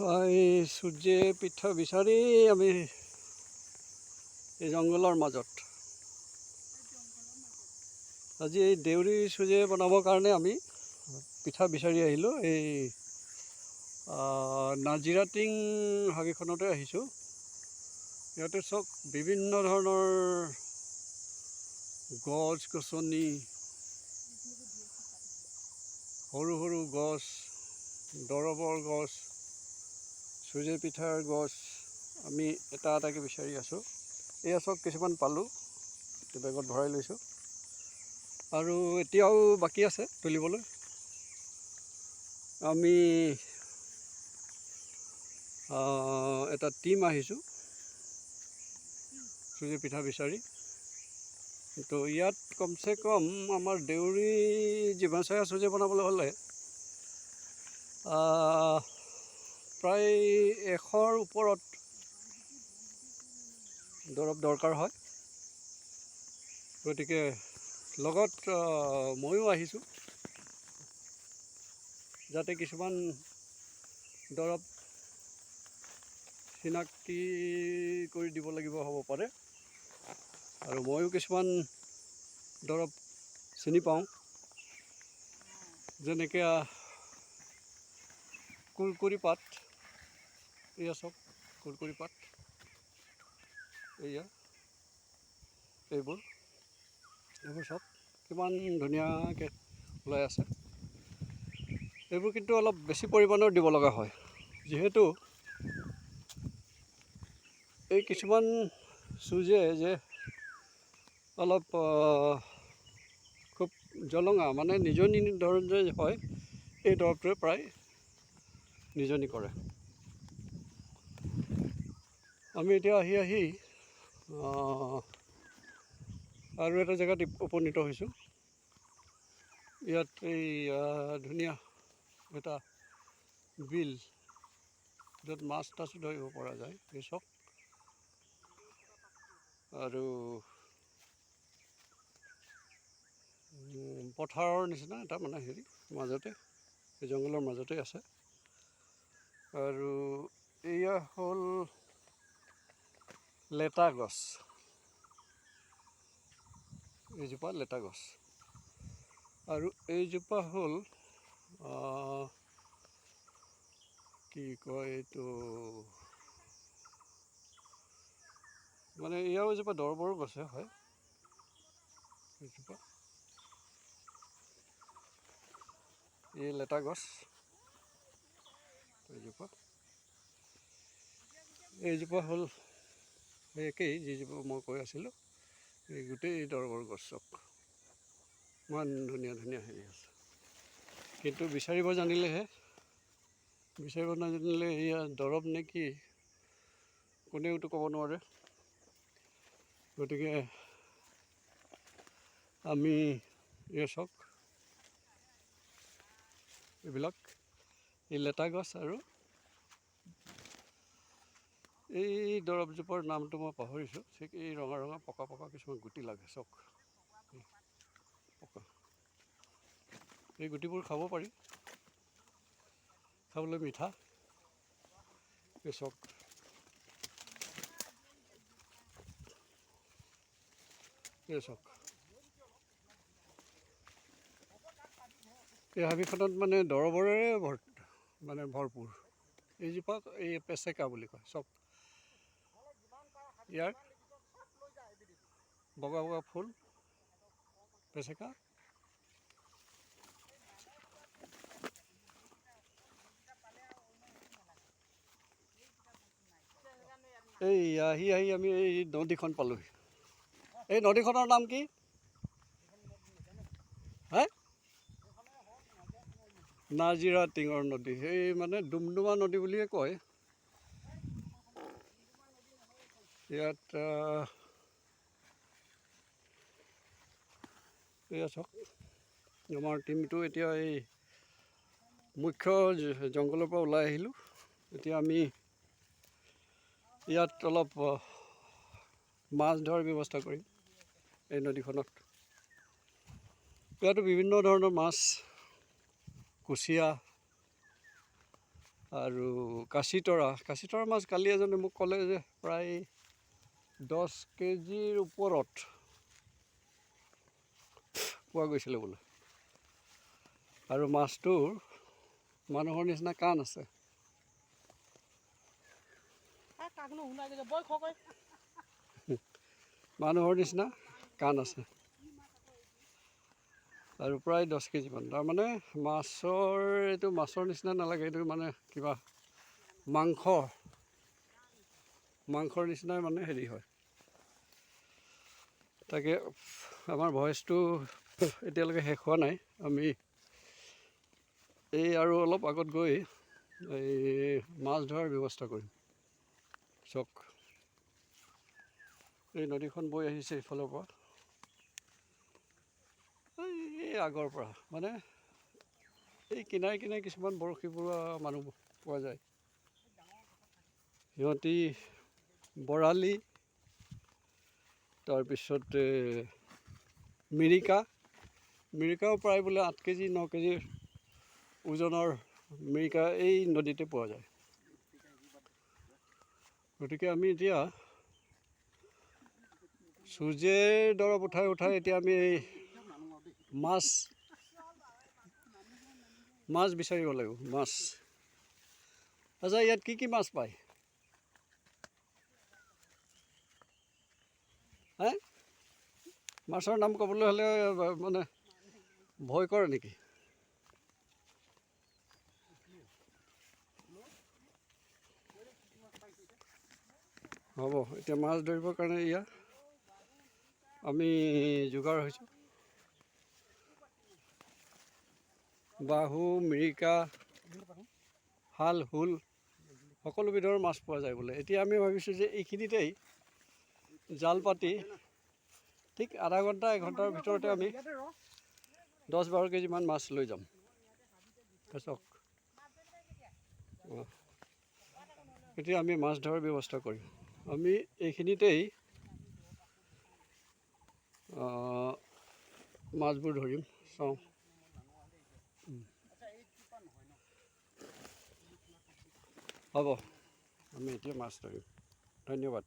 এই সূৰ্যে পিঠা বিচাৰি আমি এই জংঘলৰ মাজত আজি এই দেউৰী চুজে বনাবৰ কাৰণে আমি পিঠা বিচাৰি আহিলোঁ। এই নাজিৰাটিং হাবিখনতে আহিছোঁ। ইয়াতে চব বিভিন্ন ধৰণৰ গছ গছনি, সৰু সৰু গছ, দৰৱৰ গছ, চুজে পিঠাৰ গছ আমি এটা এটাকৈ বিচাৰি আছোঁ। এয়া চব কিছুমান পালোঁ, বেগত ভৰাই লৈছোঁ আৰু এতিয়াও বাকী আছে তুলিবলৈ। আমি এটা টিম আহিছোঁ চুজি পিঠা বিচাৰি। তো ইয়াত কমচে কম আমাৰ দেউৰী জিভাচয়া চুজি বনাবলৈ হ'লে প্ৰায় 100ৰ ওপৰত দৰৱ দৰকাৰ হয়। গতিকে লগত ময়ো আহিছোঁ, যাতে কিছুমান দৰৱ চিনাক্তি কৰি দিব লাগিব হ'ব পাৰে, আৰু ময়ো কিছুমান দৰৱ চিনি পাওঁ, যেনেকৈ কুৰকুৰি পাত। এয়া চব কুৰকুৰি পাত, এইবোৰ চব কিমান ধুনীয়াকৈ ওলাই আছে। এইবোৰ কিন্তু অলপ বেছি পৰিমাণৰ দিব লগা হয়, যিহেতু এই কিছুমান চুজে যে অলপ খুব জলঙা, মানে নিজনি ধৰণ যে হয়, এই দৰৱটোৱে প্ৰায় নিজনি কৰে। আমি এতিয়া আহি আৰু এটা জেগাত উপনীত হৈছোঁ। ইয়াত এই ধুনীয়া এটা বিল, য'ত মাছ তাছ ধৰিব পৰা যায় এই চব, আৰু পথাৰৰ নিচিনা এটা মানে হেৰি মাজতে, এই জংঘলৰ মাজতে আছে। আৰু এয়া হ'ল লেটা গছ, এইজোপা লেটা গছ, আৰু এইজোপা হ'ল কি কয় এইটো, মানে এয়াও এজোপা দৰৱৰ গছে হয়। এইজোপা এই লেটা গছ, এইজোপা হ'ল সেই একেই যিজোপা মই কৈ আছিলোঁ। এই গোটেই দৰৱৰ গছ চব ইমান ধুনীয়া ধুনীয়া হেৰি আছে, কিন্তু বিচাৰিব জানিলেহে। বিচাৰিব নাজানিলে এয়া দৰৱ নে কি কোনেওতো ক'ব নোৱাৰে। গতিকে আমি চব এইবিলাক এই লেটা গছ আৰু এই দৰৱজোপাৰ নামটো মই পাহৰিছোঁ। ঠিক এই ৰঙা ৰঙা পকা পকা কিছুমান গুটি লাগে, চক পকা। এই গুটিবোৰ খাব পাৰি, খাবলৈ মিঠা। এই চক এই হাবিখনত মানে দৰৱৰে মানে ভৰপূৰ। এইজোপা এই পেচেকা বুলি কয় চক। ইয়াৰ বগা বগা ফুল পেচেকা। এই আহি আমি এই নদীখন পালোহি। এই নদীখনৰ নাম কি? হে, নাজিৰাটিঙৰ নদী। সেই মানে ডুমডুমা নদী বুলিয়ে কয়। ইয়াত এয়া চাওক, আমাৰ টিমটো এতিয়া এই মুখ্য জংঘলৰ পৰা ওলাই আহিলোঁ। এতিয়া আমি ইয়াত অলপ মাছ ধৰাৰ ব্যৱস্থা কৰিম এই নদীখনত। ইয়াতো বিভিন্ন ধৰণৰ মাছ, কুচিয়া, আৰু কাঁচিতৰা মাছ কালি এজনে মোক ক'লে যে প্ৰায় 10 কেজিৰ ওপৰত পোৱা গৈছিলে বোলে। আৰু মাছটোৰ মানুহৰ নিচিনা কাণ আছে। মানুহৰ নিচিনা কাণ আছে আৰু প্ৰায় 10 কেজিমান। তাৰমানে এইটো মাছৰ নিচিনা নালাগে, এইটো মানে কিবা মাংসৰ নিচিনাই মানে হেৰি হয়। তাকে আমাৰ ভইচটো এতিয়ালৈকে শেষ হোৱা নাই। আমি এই আৰু অলপ আগত গৈ এই মাছ ধৰাৰ ব্যৱস্থা কৰিম। চাওক, এই নদীখন বৈ আহিছে ইফালৰ পৰা, এই আগৰ পৰা মানে এই কিনাৰে কিছুমান বৰশী বোৱা মানুহ পোৱা যায়। সিহঁতি বৰালি, তাৰপিছত মিৰিকাও প্ৰায় বোলে 8 কেজি 9 কেজিৰ ওজনৰ মিৰিকা এই নদীতে পোৱা যায়। গতিকে আমি এতিয়া সূৰ্যৰ দৰৱ উঠাই এতিয়া আমি এই মাছ বিচাৰিব লাগিব। মাছ, আচ্ছা, ইয়াত কি মাছ পায়? হে, মাছৰ নাম ক'বলৈ হ'লে মানে ভয় কৰে নেকি? হ'ব, এতিয়া মাছ ধৰিবৰ কাৰণে আমি যোগাৰ হৈছোঁ। বাহু, মিৰিকা, শাল, শোল সকলো বিধৰ মাছ পোৱা যায় বোলে। এতিয়া আমি ভাবিছোঁ যে এইখিনিতেই জাল পাতি ঠিক আধা ঘণ্টা 1 ঘণ্টাৰ ভিতৰতে আমি 10-12 কেজিমান মাছ লৈ যাম। চাওক, এতিয়া আমি মাছ ধৰাৰ ব্যৱস্থা কৰিম। আমি এইখিনিতেই মাছবোৰ ধৰিম। চাওঁ, হ'ব, আমি এতিয়া মাছ ধৰিম। ধন্যবাদ।